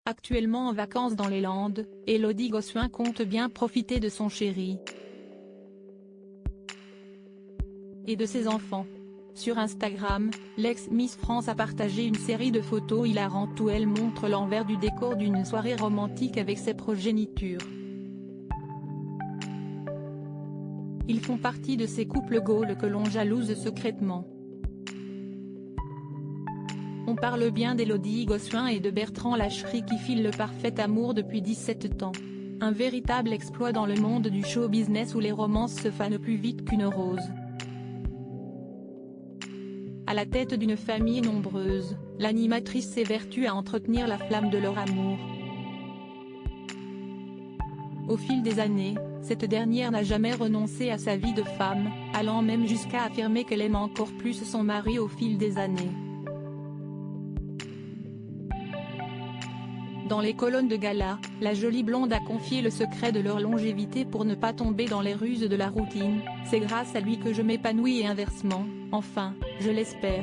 Actuellement en vacances dans les Landes, Élodie Gossuin compte bien profiter de son chéri et de ses enfants. Sur Instagram, l'ex-Miss France a partagé une série de photos hilarantes où elle montre l'envers du décor d'une soirée romantique avec ses progénitures. Ils font partie de ces couples Gaules que l'on jalouse secrètement. On parle bien d'Élodie Gossuin et de Bertrand Lachery qui filent le parfait amour depuis 17 ans. Un véritable exploit dans le monde du show business où les romances se fanent plus vite qu'une rose. À la tête d'une famille nombreuse, l'animatrice s'évertue à entretenir la flamme de leur amour. Au fil des années, cette dernière n'a jamais renoncé à sa vie de femme, allant même jusqu'à affirmer qu'elle aime encore plus son mari au fil des années. Dans les colonnes de gala, la jolie blonde a confié le secret de leur longévité pour ne pas tomber dans les ruses de la routine. C'est grâce à lui que je m'épanouis et inversement, enfin, je l'espère.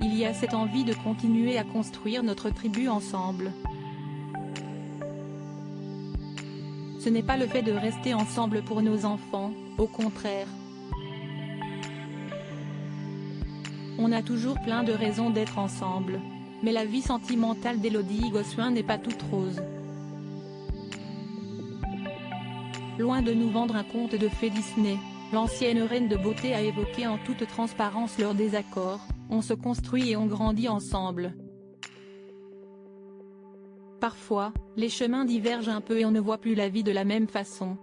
Il y a cette envie de continuer à construire notre tribu ensemble. Ce n'est pas le fait de rester ensemble pour nos enfants, au contraire. On a toujours plein de raisons d'être ensemble. Mais la vie sentimentale d'Élodie Gossuin n'est pas toute rose. Loin de nous vendre un conte de fées Disney, l'ancienne reine de beauté a évoqué en toute transparence leurs désaccords. On se construit et on grandit ensemble. Parfois, les chemins divergent un peu et on ne voit plus la vie de la même façon.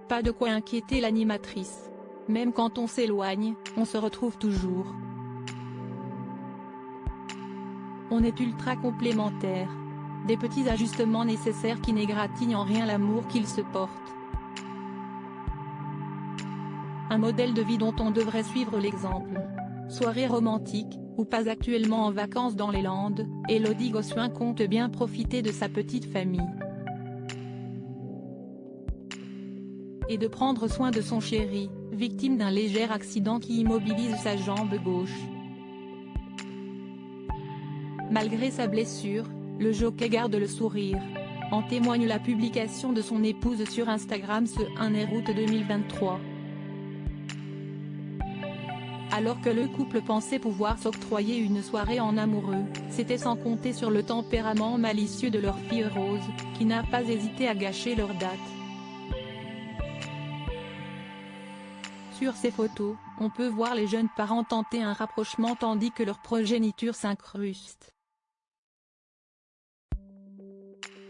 Pas de quoi inquiéter l'animatrice. Même quand on s'éloigne, on se retrouve toujours. On est ultra complémentaires. Des petits ajustements nécessaires qui n'égratignent en rien l'amour qu'ils se portent. Un modèle de vie dont on devrait suivre l'exemple. Soirée romantique, ou pas actuellement en vacances dans les Landes, Élodie Gossuin compte bien profiter de sa petite famille. Et de prendre soin de son chéri, victime d'un léger accident qui immobilise sa jambe gauche. Malgré sa blessure, le jockey garde le sourire. En témoigne la publication de son épouse sur Instagram ce 1 août 2023. Alors que le couple pensait pouvoir s'octroyer une soirée en amoureux, c'était sans compter sur le tempérament malicieux de leur fille Rose, qui n'a pas hésité à gâcher leur date. Sur ces photos, on peut voir les jeunes parents tenter un rapprochement tandis que leur progéniture s'incruste.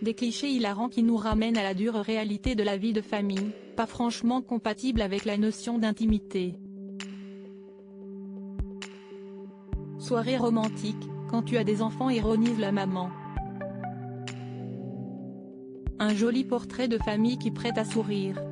Des clichés hilarants qui nous ramènent à la dure réalité de la vie de famille, pas franchement compatible avec la notion d'intimité. Soirée romantique, quand tu as des enfants, ironise la maman. Un joli portrait de famille qui prête à sourire.